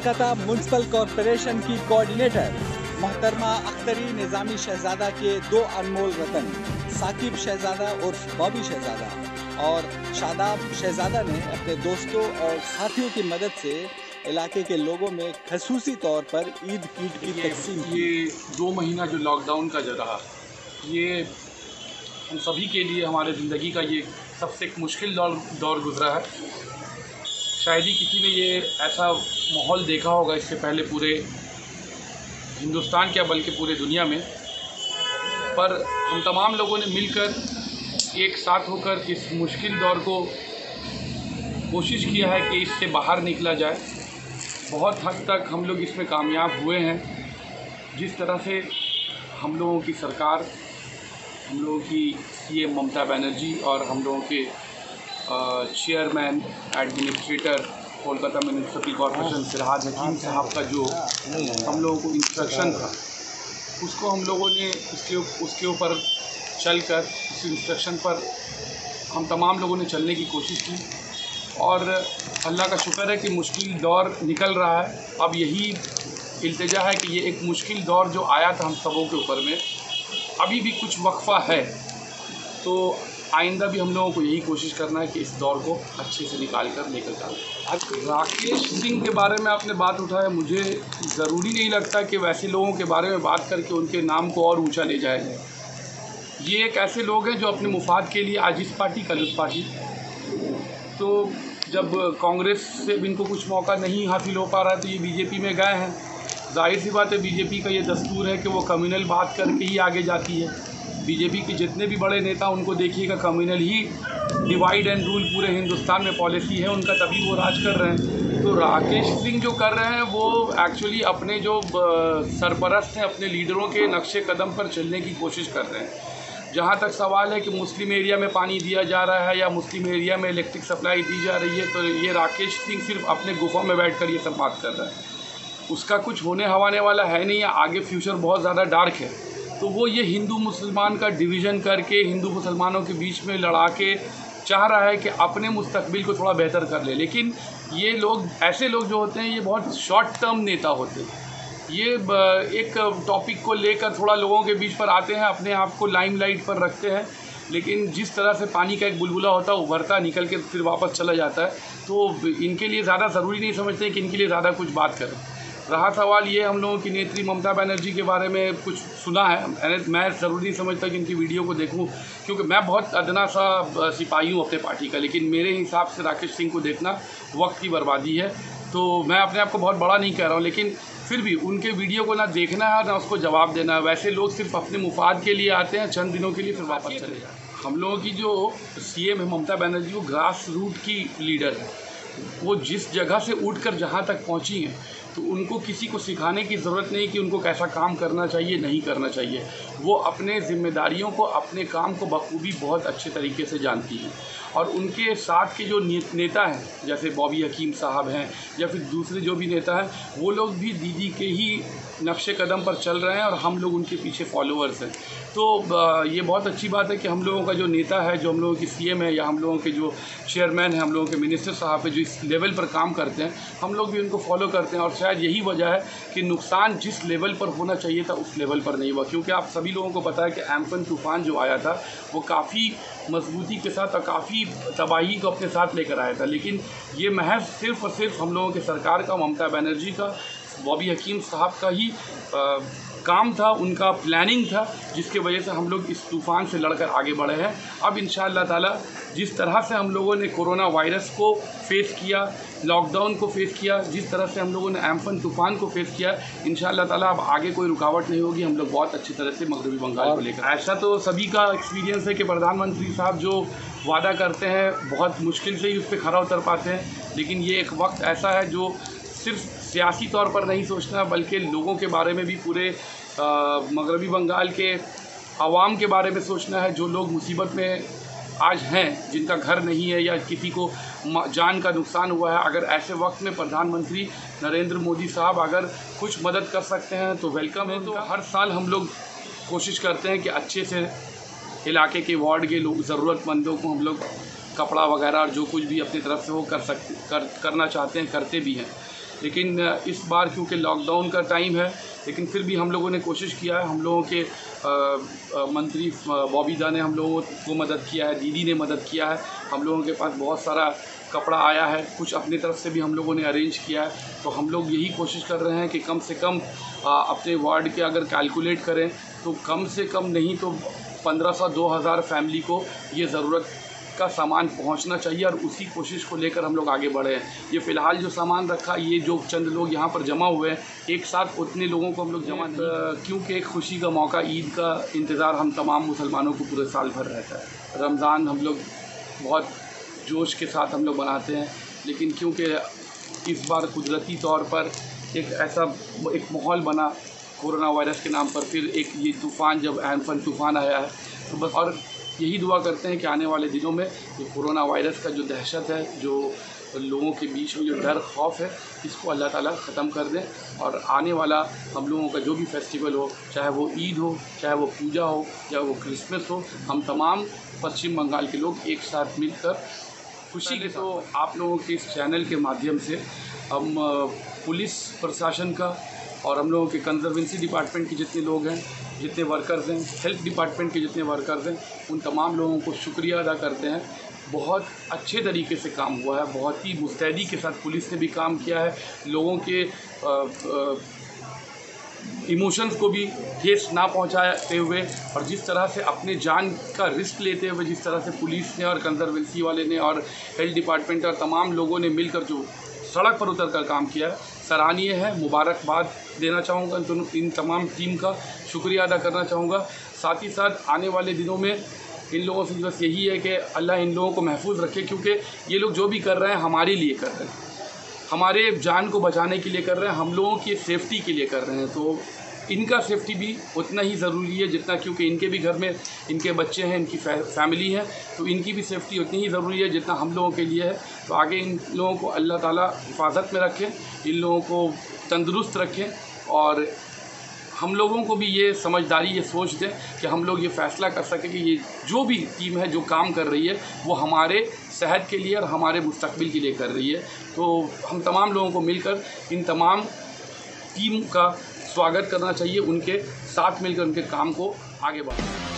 Kolkata municipal corporation की coordinator मोहतरमा अख्तरी निज़ामी शहजादा के दो अनमोल रतन साकिब शहजादा उर्फ बॉबी शहजादा और शादाब शहजादा ने अपने दोस्तों और साथियों की मदद से इलाके के लोगों में खसूसी तौर पर ईद किट की तकसीम की। ये 2 महीना जो लॉकडाउन का जो रहा, ये हम सभी के लिए हमारे ज़िंदगी का ये सबसे एक मुश्किल दौर गुजरा है। शायद ही किसी ने ये ऐसा माहौल देखा होगा इससे पहले पूरे हिंदुस्तान क्या बल्कि पूरे दुनिया में। पर हम तमाम लोगों ने मिलकर एक साथ होकर इस मुश्किल दौर को कोशिश किया है कि इससे बाहर निकला जाए। बहुत हद तक हम लोग इसमें कामयाब हुए हैं। जिस तरह से हम लोगों की सरकार, हम लोगों की सीएम ममता बनर्जी और हम लोगों के chairman administrator Kolkata municipal corporation Firhad Hakim साहब का जो हम लोगों को इंस्ट्रक्शन था, उसको हम लोगों ने उसके ऊपर चलकर उस इंस्ट्रक्शन पर हम तमाम लोगों ने चलने की कोशिश की और अल्लाह का शुक्र है कि मुश्किल दौर निकल रहा है। अब यही इल्तिजा है कि ये एक मुश्किल दौर जो आया था हम सबों के ऊपर में, अभी भी कुछ वक्फा है, तो आइंदा भी हम लोगों को यही कोशिश करना है कि इस दौर को अच्छे से निकाल कर लेकर जाए। राकेश सिंह के बारे में आपने बात उठाया, मुझे ज़रूरी नहीं लगता कि वैसे लोगों के बारे में बात करके उनके नाम को और ऊंचा ले जाए। ये एक ऐसे लोग हैं जो अपने मुफाद के लिए आज इस पार्टी कल उस पार्टी, तो जब कांग्रेस से इनको कुछ मौका नहीं हासिल हो पा रहा है तो ये बीजेपी में गए हैं। जाहिर सी बात है, बीजेपी का ये दस्तूर है कि वो कम्युनल बात करके ही आगे जाती है। बीजेपी के जितने भी बड़े नेता उनको देखिएगा, communal he divide and rule पूरे हिंदुस्तान में पॉलिसी है उनका, तभी वो राज कर रहे हैं। तो राकेश सिंह जो कर रहे हैं वो एक्चुअली अपने जो सरपरस्त हैं, अपने लीडरों के नक्शे कदम पर चलने की कोशिश कर रहे हैं। जहाँ तक सवाल है कि मुस्लिम एरिया में पानी दिया जा रहा है या मुस्लिम एरिया में इलेक्ट्रिक सप्लाई दी जा रही है, तो ये राकेश सिंह सिर्फ अपने गुफा में बैठकर ये सब बात कर रहा है। उसका कुछ होने हवाने वाला है नहीं, आगे फ्यूचर बहुत ज़्यादा डार्क है। तो वो ये हिंदू मुसलमान का डिवीज़न करके हिंदू मुसलमानों के बीच में लड़ा के चाह रहा है कि अपने मुस्तकबिल को थोड़ा बेहतर कर ले। लेकिन ये लोग, ऐसे लोग जो होते हैं, ये बहुत शॉर्ट टर्म नेता होते हैं। ये एक टॉपिक को लेकर थोड़ा लोगों के बीच पर आते हैं, अपने आप को लाइमलाइट पर रखते हैं, लेकिन जिस तरह से पानी का एक बुलबुला होता है उभरता निकल के फिर वापस चला जाता है। तो इनके लिए ज़्यादा ज़रूरी नहीं समझते कि इनके लिए ज़्यादा कुछ बात करें। रहा सवाल ये, हम लोगों की नेत्री ममता बनर्जी के बारे में कुछ सुना है, मैं ज़रूरी नहीं समझता कि इनकी वीडियो को देखूं, क्योंकि मैं बहुत अदना सा सिपाही हूं अपने पार्टी का, लेकिन मेरे हिसाब से राकेश सिंह को देखना वक्त की बर्बादी है। तो मैं अपने आप को बहुत बड़ा नहीं कह रहा हूं, लेकिन फिर भी उनके वीडियो को ना देखना है ना उसको जवाब देना है। वैसे लोग सिर्फ अपने मुफाद के लिए आते हैं, चंद दिनों के लिए फिर वापस चले जाते हैं। हम लोगों की जो सीएम है ममता बनर्जी, वो ग्रास रूट की लीडर है। वो जिस जगह से उठकर जहाँ तक पहुँची हैं, तो उनको किसी को सिखाने की ज़रूरत नहीं कि उनको कैसा काम करना चाहिए, नहीं करना चाहिए। वो अपने ज़िम्मेदारियों को, अपने काम को बखूबी बहुत अच्छे तरीके से जानती हैं। और उनके साथ के जो नेता हैं, जैसे बॉबी हकीम साहब हैं या फिर दूसरे जो भी नेता हैं, वो लोग भी दीदी के ही नक्शे कदम पर चल रहे हैं और हम लोग उनके पीछे फॉलोअर्स हैं। तो ये बहुत अच्छी बात है कि हम लोगों का जो नेता है, जो हम लोगों की सीएम है या हम लोगों के जो चेयरमैन हैं, हम लोगों के मिनिस्टर साहब है, जो इस लेवल पर काम करते हैं, हम लोग भी उनको फॉलो करते हैं। और शायद यही वजह है कि नुकसान जिस लेवल पर होना चाहिए था उस लेवल पर नहीं हुआ, क्योंकि आप सभी लोगों को पता है कि एम्फन तूफ़ान जो आया था वो काफ़ी मजबूती के साथ और काफ़ी तबाही को अपने साथ लेकर आया था। लेकिन ये महज सिर्फ़ और सिर्फ हम लोगों के सरकार का, ममता बनर्जी का, बॉबी हकीम साहब का ही काम था, उनका प्लानिंग था, जिसके वजह से हम लोग इस तूफ़ान से लड़कर आगे बढ़े हैं। अब इंशाअल्लाह ताला जिस तरह से हम लोगों ने कोरोना वायरस को फेस किया, लॉकडाउन को फेस किया, जिस तरह से हम लोगों ने एम्फन तूफ़ान को फेस किया, इंशाअल्लाह ताला अब आगे कोई रुकावट नहीं होगी। हम लोग बहुत अच्छी तरह से मगरबी बंगाल को लेकर, ऐसा तो सभी का एक्सपीरियंस है कि प्रधानमंत्री साहब जो वादा करते हैं बहुत मुश्किल से ही उस पर खरा उतर पाते हैं। लेकिन ये एक वक्त ऐसा है जो सिर्फ सियासी तौर पर नहीं सोचना, बल्कि लोगों के बारे में भी, पूरे मगरबी बंगाल के आवाम के बारे में सोचना है, जो लोग मुसीबत में आज हैं, जिनका घर नहीं है या किसी को जान का नुकसान हुआ है। अगर ऐसे वक्त में प्रधानमंत्री नरेंद्र मोदी साहब अगर कुछ मदद कर सकते हैं तो वेलकम है। तो हर साल हम लोग कोशिश करते हैं कि अच्छे से इलाके के वार्ड के लोग, ज़रूरतमंदों को हम लोग कपड़ा वगैरह और जो कुछ भी अपनी तरफ से वो करना चाहते हैं, करते भी हैं। लेकिन इस बार क्योंकि लॉकडाउन का टाइम है, लेकिन फिर भी हम लोगों ने कोशिश किया है। हम लोगों के मंत्री बॉबी दा ने हम लोगों को मदद किया है, दीदी ने मदद किया है। हम लोगों के पास बहुत सारा कपड़ा आया है, कुछ अपनी तरफ से भी हम लोगों ने अरेंज किया है। तो हम लोग यही कोशिश कर रहे हैं कि कम से कम अपने वार्ड के अगर कैलकुलेट करें तो कम से कम नहीं तो 1500-2000 फैमिली को ये ज़रूरत का सामान पहुंचना चाहिए, और उसी कोशिश को लेकर हम लोग आगे बढ़े हैं। ये फ़िलहाल जो सामान रखा, ये जो चंद लोग यहाँ पर जमा हुए हैं, एक साथ उतने लोगों को हम लोग जमा क्योंकि एक खुशी का मौका, ईद का इंतज़ार हम तमाम मुसलमानों को पूरे साल भर रहता है। रमज़ान हम लोग बहुत जोश के साथ हम लोग मनाते हैं, लेकिन क्योंकि इस बार कुदरती तौर पर एक माहौल बना कोरोना वायरस के नाम पर, फिर एक ये तूफ़ान, जब एम्फन तूफ़ान आया है, तो बस और यही दुआ करते हैं कि आने वाले दिनों में ये कोरोना वायरस का जो दहशत है, जो लोगों के बीच में जो डर खौफ है, इसको अल्लाह ताला ख़त्म कर दें। और आने वाला हम लोगों का जो भी फेस्टिवल हो, चाहे वो ईद हो, चाहे वो पूजा हो, चाहे वो क्रिसमस हो, हम तमाम पश्चिम बंगाल के लोग एक साथ मिलकर खुशी के। तो आप लोगों के इस चैनल के माध्यम से हम पुलिस प्रशासन का और हम लोगों के कंजर्वेंसी डिपार्टमेंट के जितने लोग हैं, जितने वर्कर्स हैं, हेल्थ डिपार्टमेंट के जितने वर्कर्स हैं, उन तमाम लोगों को शुक्रिया अदा करते हैं। बहुत अच्छे तरीके से काम हुआ है, बहुत ही मुस्तैदी के साथ पुलिस ने भी काम किया है। लोगों के इमोशंस को भी ठेस ना पहुंचाते हुए, और जिस तरह से अपने जान का रिस्क लेते हुए जिस तरह से पुलिस ने और कंजर्वेंसी वाले ने और हेल्थ डिपार्टमेंट और तमाम लोगों ने मिलकर जो सड़क पर उतर कर काम किया है, सराहनीय है। मुबारकबाद देना चाहूँगा इन तमाम टीम का, शुक्रिया अदा करना चाहूँगा। साथ ही साथ आने वाले दिनों में इन लोगों से बस यही है कि अल्लाह इन लोगों को महफूज रखे, क्योंकि ये लोग जो भी कर रहे हैं हमारे लिए कर रहे हैं, हमारे जान को बचाने के लिए कर रहे हैं, हम लोगों की सेफ्टी के लिए कर रहे हैं। तो इनका सेफ्टी भी उतना ही ज़रूरी है जितना, क्योंकि इनके भी घर में इनके बच्चे हैं, इनकी फैमिली है, तो इनकी भी सेफ्टी उतनी ही ज़रूरी है जितना हम लोगों के लिए है। तो आगे इन लोगों को अल्लाह ताला हिफाजत में रखे, इन लोगों को तंदुरुस्त रखें, और हम लोगों को भी ये समझदारी, ये सोच दें कि हम लोग ये फ़ैसला कर सकें कि ये जो भी टीम है जो काम कर रही है वो हमारे सेहत के लिए और हमारे मुस्तकबिल के लिए कर रही है। तो हम तमाम लोगों को मिलकर इन तमाम टीम का स्वागत करना चाहिए, उनके साथ मिलकर उनके काम को आगे बढ़ाना।